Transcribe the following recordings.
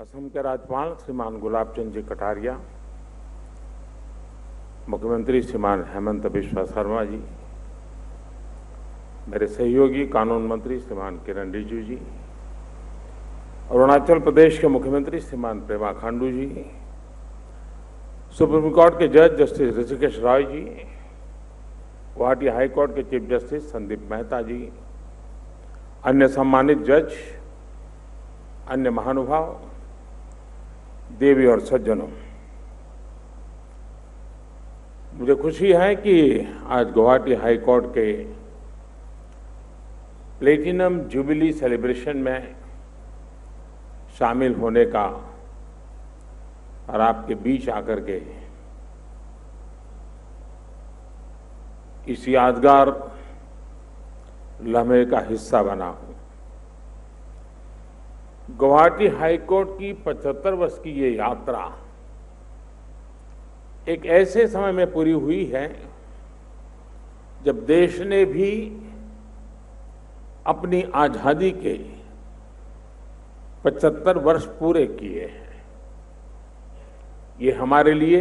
असम के राज्यपाल श्रीमान गुलाब चंद जी कटारिया, मुख्यमंत्री श्रीमान हेमंत बिस्वा शर्मा जी, मेरे सहयोगी कानून मंत्री श्रीमान किरण रिजिजू जी, अरुणाचल प्रदेश के मुख्यमंत्री श्रीमान पेमा खांडू जी, सुप्रीम कोर्ट के जज जस्टिस ऋषिकेश रॉय जी, गुवाहाटी हाई कोर्ट के चीफ जस्टिस संदीप मेहता जी, अन्य सम्मानित जज, अन्य महानुभाव, देवी और सज्जनों, मुझे खुशी है कि आज गुवाहाटी हाई कोर्ट के प्लेटिनम जुबिली सेलिब्रेशन में शामिल होने का और आपके बीच आकर के इस यादगार लम्हे का हिस्सा बना हूं। गुवाहाटी हाई कोर्ट की 75 वर्ष की ये यात्रा एक ऐसे समय में पूरी हुई है जब देश ने भी अपनी आजादी के 75 वर्ष पूरे किए हैं। ये हमारे लिए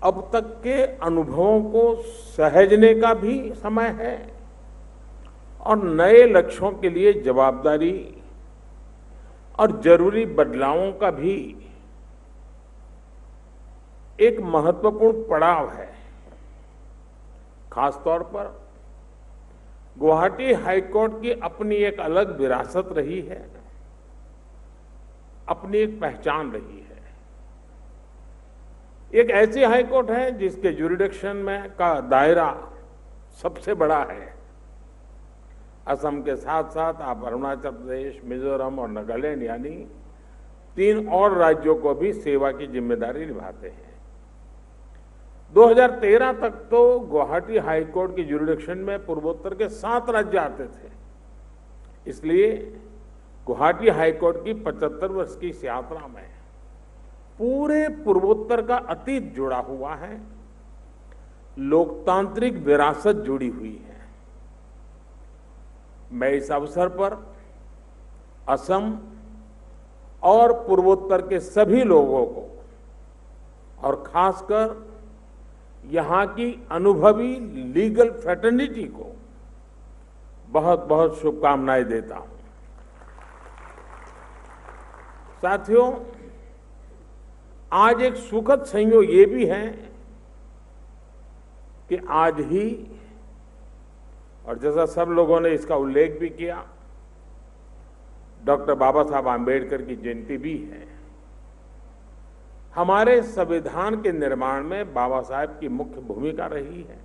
अब तक के अनुभवों को सहेजने का भी समय है और नए लक्ष्यों के लिए जवाबदारी और जरूरी बदलावों का भी एक महत्वपूर्ण पड़ाव है। खासतौर पर गुवाहाटी हाई कोर्ट की अपनी एक अलग विरासत रही है, अपनी एक पहचान रही है। एक ऐसी हाई कोर्ट है जिसके ज्यूरिडिक्शन में का दायरा सबसे बड़ा है। असम के साथ साथ आप अरुणाचल प्रदेश, मिजोरम और नागालैंड यानी 3 और राज्यों को भी सेवा की जिम्मेदारी निभाते हैं। 2013 तक तो गुवाहाटी हाई कोर्ट की ज्यूरिडिक्शन में पूर्वोत्तर के 7 राज्य आते थे। इसलिए गुवाहाटी हाई कोर्ट की 75 वर्ष की इस यात्रा में पूरे पूर्वोत्तर का अतीत जुड़ा हुआ है, लोकतांत्रिक विरासत जुड़ी हुई है। मैं इस अवसर पर असम और पूर्वोत्तर के सभी लोगों को और खासकर यहां की अनुभवी लीगल फ्रेटर्निटी को बहुत बहुत शुभकामनाएं देता हूं। साथियों, आज एक सुखद संयोग ये भी है कि आज ही, और जैसा सब लोगों ने इसका उल्लेख भी किया, डॉक्टर बाबा साहब आम्बेडकर की जयंती भी है। हमारे संविधान के निर्माण में बाबा साहब की मुख्य भूमिका रही है।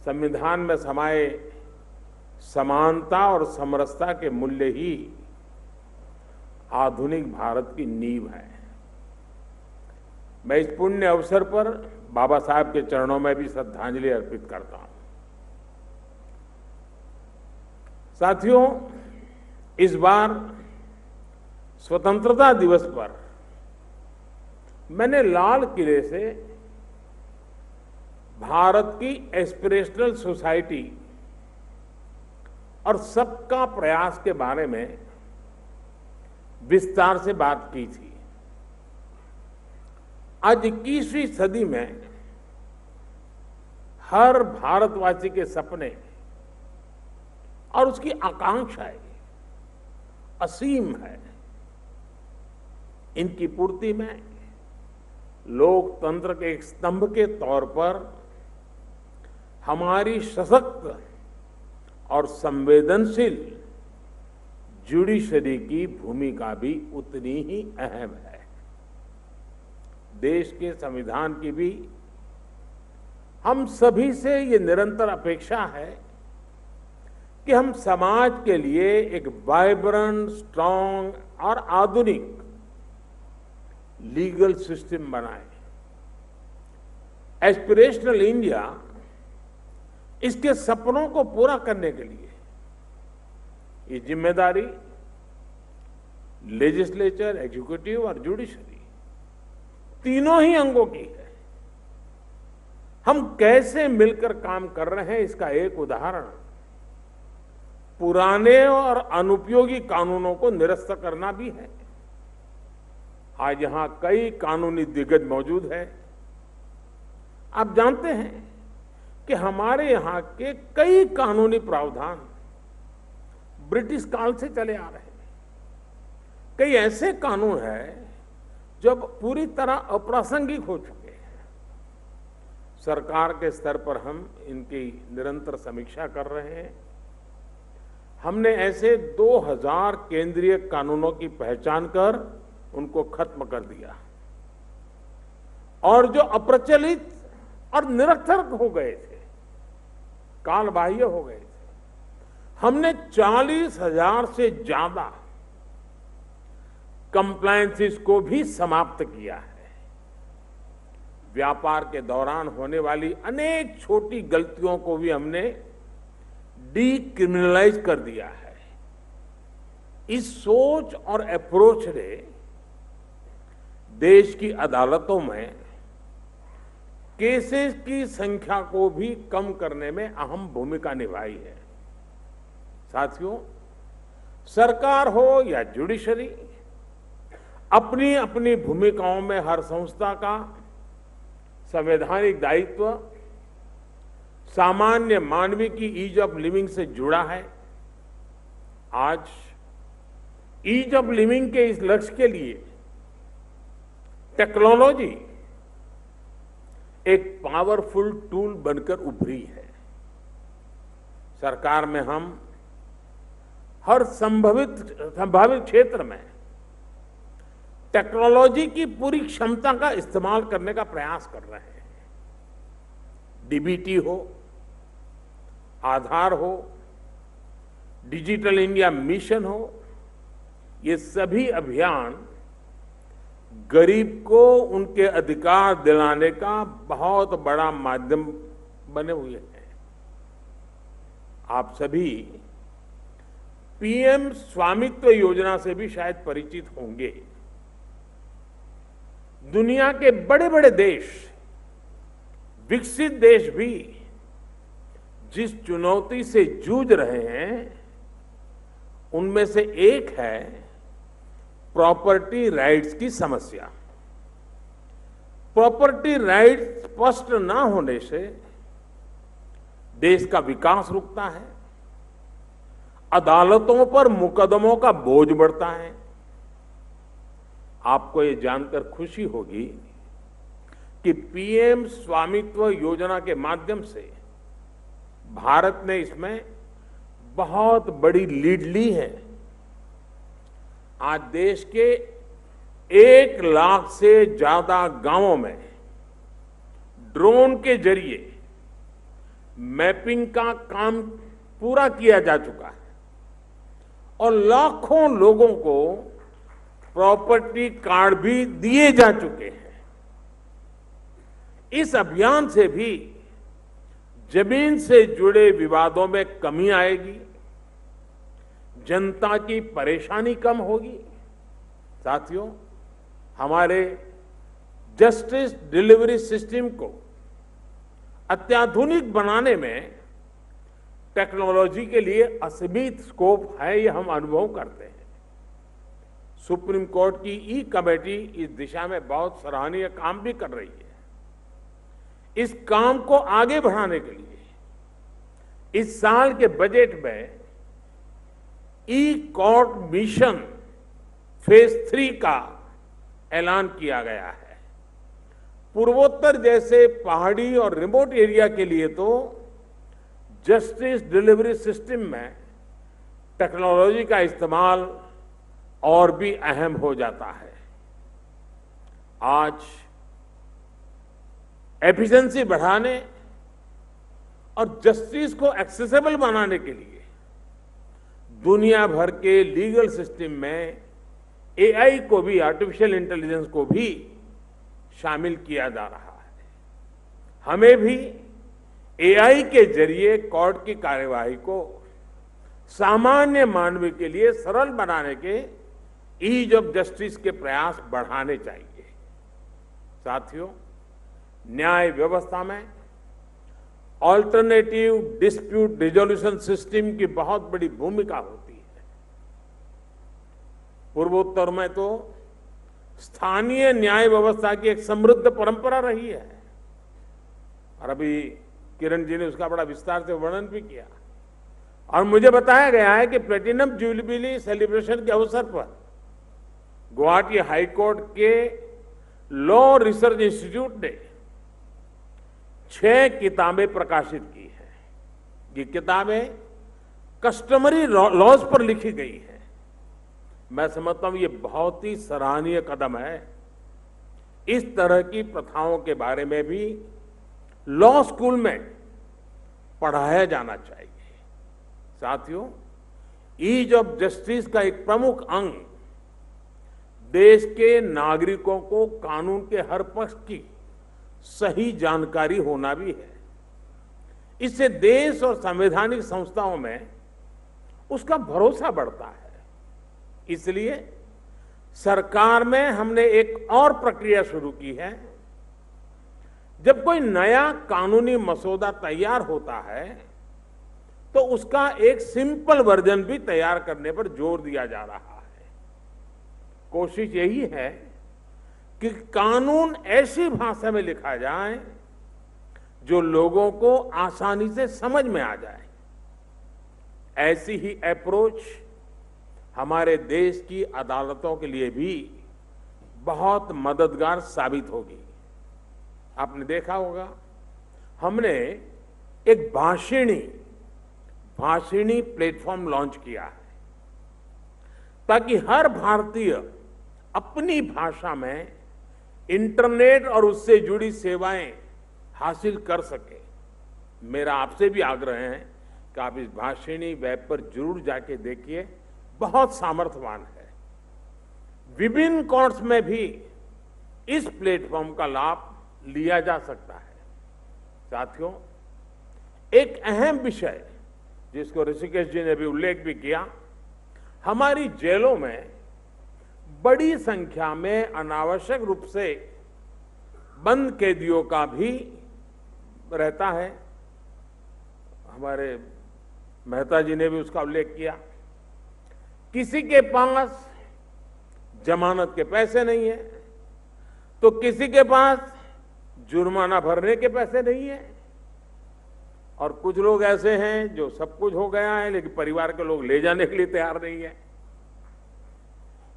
संविधान में समाये समानता और समरसता के मूल्य ही आधुनिक भारत की नींव है। मैं इस पुण्य अवसर पर बाबा साहब के चरणों में भी श्रद्धांजलि अर्पित करता हूं। साथियों, इस बार स्वतंत्रता दिवस पर मैंने लाल किले से भारत की एस्पिरेशनल सोसाइटी और सबका प्रयास के बारे में विस्तार से बात की थी। आज 21वीं सदी में हर भारतवासी के सपने और उसकी आकांक्षाएं असीम है। इनकी पूर्ति में लोकतंत्र के एक स्तंभ के तौर पर हमारी सशक्त और संवेदनशील जुडिशरी की भूमिका भी उतनी ही अहम है। देश के संविधान की भी हम सभी से ये निरंतर अपेक्षा है कि हम समाज के लिए एक वाइब्रेंट, स्ट्रांग और आधुनिक लीगल सिस्टम बनाए। एस्पिरेशनल इंडिया इसके सपनों को पूरा करने के लिए ये जिम्मेदारी लेजिस्लेचर, एग्जीक्यूटिव और जुडिशरी तीनों ही अंगों की है। हम कैसे मिलकर काम कर रहे हैं, इसका एक उदाहरण पुराने और अनुपयोगी कानूनों को निरस्त करना भी है। आज यहां कई कानूनी दिग्गज मौजूद हैं। आप जानते हैं कि हमारे यहां के कई कानूनी प्रावधान ब्रिटिश काल से चले आ रहे हैं। कई ऐसे कानून हैं जो अब पूरी तरह अप्रासंगिक हो चुके हैं। सरकार के स्तर पर हम इनकी निरंतर समीक्षा कर रहे हैं। हमने ऐसे 2000 केंद्रीय कानूनों की पहचान कर उनको खत्म कर दिया और जो अप्रचलित और निरर्थक हो गए थे, कालबाह्य हो गए थे, हमने 40,000 से ज्यादा कंप्लायंसेस को भी समाप्त किया है। व्यापार के दौरान होने वाली अनेक छोटी गलतियों को भी हमने डीक्रिमिनलाइज कर दिया है। इस सोच और अप्रोच ने देश की अदालतों में केसेस की संख्या को भी कम करने में अहम भूमिका निभाई है। साथियों, सरकार हो या जुडिशरी, अपनी अपनी भूमिकाओं में हर संस्था का संवैधानिक दायित्व सामान्य मानवीय की ईज ऑफ लिविंग से जुड़ा है। आज ईज ऑफ लिविंग के इस लक्ष्य के लिए टेक्नोलॉजी एक पावरफुल टूल बनकर उभरी है। सरकार में हम हर संभावित क्षेत्र में टेक्नोलॉजी की पूरी क्षमता का इस्तेमाल करने का प्रयास कर रहे हैं। डीबीटी हो, आधार हो, डिजिटल इंडिया मिशन हो, ये सभी अभियान गरीब को उनके अधिकार दिलाने का बहुत बड़ा माध्यम बने हुए हैं। आप सभी पीएम स्वामित्व योजना से भी शायद परिचित होंगे। दुनिया के बड़े बड़े देश, विकसित देश भी जिस चुनौती से जूझ रहे हैं, उनमें से एक है प्रॉपर्टी राइट्स की समस्या। प्रॉपर्टी राइट्स स्पष्ट ना होने से देश का विकास रुकता है, अदालतों पर मुकदमों का बोझ बढ़ता है। आपको ये जानकर खुशी होगी कि पीएम स्वामित्व योजना के माध्यम से भारत ने इसमें बहुत बड़ी लीड ली है। आज देश के 1 लाख से ज्यादा गांवों में ड्रोन के जरिए मैपिंग का काम पूरा किया जा चुका है और लाखों लोगों को प्रॉपर्टी कार्ड भी दिए जा चुके हैं। इस अभियान से भी जमीन से जुड़े विवादों में कमी आएगी, जनता की परेशानी कम होगी। साथियों, हमारे जस्टिस डिलीवरी सिस्टम को अत्याधुनिक बनाने में टेक्नोलॉजी के लिए असीमित स्कोप है, ये हम अनुभव करते हैं। सुप्रीम कोर्ट की ई कमेटी इस दिशा में बहुत सराहनीय काम भी कर रही है। इस काम को आगे बढ़ाने के लिए इस साल के बजट में ई कोर्ट मिशन फेज 3 का ऐलान किया गया है। पूर्वोत्तर जैसे पहाड़ी और रिमोट एरिया के लिए तो जस्टिस डिलीवरी सिस्टम में टेक्नोलॉजी का इस्तेमाल और भी अहम हो जाता है। आज एफिशिएंसी बढ़ाने और जस्टिस को एक्सेसिबल बनाने के लिए दुनिया भर के लीगल सिस्टम में एआई को भी, आर्टिफिशियल इंटेलिजेंस को भी शामिल किया जा रहा है। हमें भी एआई के जरिए कोर्ट की कार्यवाही को सामान्य मानव के लिए सरल बनाने के ईज ऑफ जस्टिस के प्रयास बढ़ाने चाहिए। साथियों, न्याय व्यवस्था में ऑल्टरनेटिव डिस्प्यूट रिजोल्यूशन सिस्टम की बहुत बड़ी भूमिका होती है। पूर्वोत्तर में तो स्थानीय न्याय व्यवस्था की एक समृद्ध परंपरा रही है और अभी किरण जी ने उसका बड़ा विस्तार से वर्णन भी किया। और मुझे बताया गया है कि प्लेटिनम जुबली सेलिब्रेशन के अवसर पर गुवाहाटी हाईकोर्ट के लॉ रिसर्च इंस्टीट्यूट ने 6 किताबें प्रकाशित की हैं। ये किताबें कस्टमरी लॉज पर लिखी गई हैं। मैं समझता हूं ये बहुत ही सराहनीय कदम है। इस तरह की प्रथाओं के बारे में भी लॉ स्कूल में पढ़ाया जाना चाहिए। साथियों, ईज ऑफ जस्टिस का एक प्रमुख अंग देश के नागरिकों को कानून के हर पक्ष की सही जानकारी होना भी है। इससे देश और संवैधानिक संस्थाओं में उसका भरोसा बढ़ता है। इसलिए सरकार में हमने एक और प्रक्रिया शुरू की है। जब कोई नया कानूनी मसौदा तैयार होता है तो उसका एक सिंपल वर्जन भी तैयार करने पर जोर दिया जा रहा है। कोशिश यही है कि कानून ऐसी भाषा में लिखा जाए जो लोगों को आसानी से समझ में आ जाए। ऐसी ही अप्रोच हमारे देश की अदालतों के लिए भी बहुत मददगार साबित होगी। आपने देखा होगा, हमने एक भाषिणी प्लेटफॉर्म लॉन्च किया है ताकि हर भारतीय अपनी भाषा में इंटरनेट और उससे जुड़ी सेवाएं हासिल कर सके। मेरा आपसे भी आग्रह है कि आप इस भाषिणी वेब पर जरूर जाके देखिए, बहुत सामर्थ्यवान है। विभिन्न कोर्ट्स में भी इस प्लेटफॉर्म का लाभ लिया जा सकता है। साथियों, एक अहम विषय जिसको ऋषिकेश जी ने भी उल्लेख भी किया, हमारी जेलों में बड़ी संख्या में अनावश्यक रूप से बंद कैदियों का भी रहता है। हमारे मेहता जी ने भी उसका उल्लेख किया। किसी के पास जमानत के पैसे नहीं है तो किसी के पास जुर्माना भरने के पैसे नहीं है, और कुछ लोग ऐसे हैं जो सब कुछ हो गया है लेकिन परिवार के लोग ले जाने के लिए तैयार नहीं है।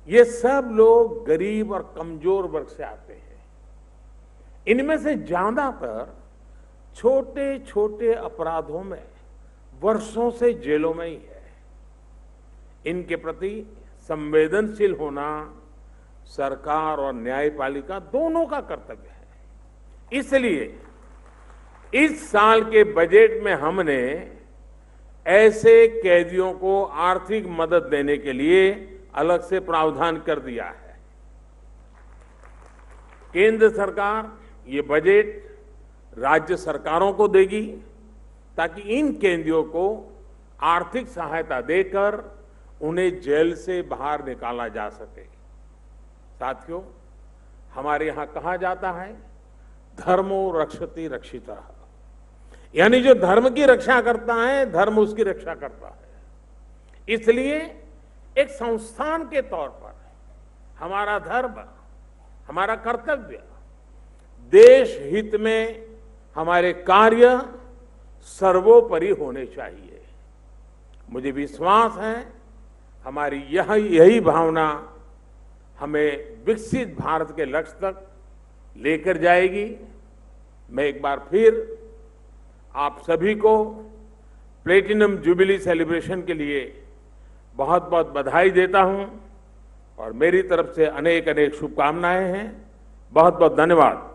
ये सब लोग गरीब और कमजोर वर्ग से आते हैं। इनमें से ज्यादातर छोटे छोटे अपराधों में वर्षों से जेलों में ही है। इनके प्रति संवेदनशील होना सरकार और न्यायपालिका दोनों का कर्तव्य है। इसलिए इस साल के बजट में हमने ऐसे कैदियों को आर्थिक मदद देने के लिए अलग से प्रावधान कर दिया है। केंद्र सरकार ये बजट राज्य सरकारों को देगी ताकि इन कैदियों को आर्थिक सहायता देकर उन्हें जेल से बाहर निकाला जा सके। साथियों, हमारे यहां कहा जाता है, धर्मो रक्षति रक्षितः, यानी जो धर्म की रक्षा करता है धर्म उसकी रक्षा करता है। इसलिए एक संस्थान के तौर पर हमारा धर्म, हमारा कर्तव्य, देश हित में हमारे कार्य सर्वोपरि होने चाहिए। मुझे विश्वास है हमारी यही भावना हमें विकसित भारत के लक्ष्य तक लेकर जाएगी। मैं एक बार फिर आप सभी को प्लेटिनम जुबली सेलिब्रेशन के लिए बहुत बहुत बधाई देता हूं और मेरी तरफ से अनेक अनेक शुभकामनाएं हैं। बहुत बहुत धन्यवाद।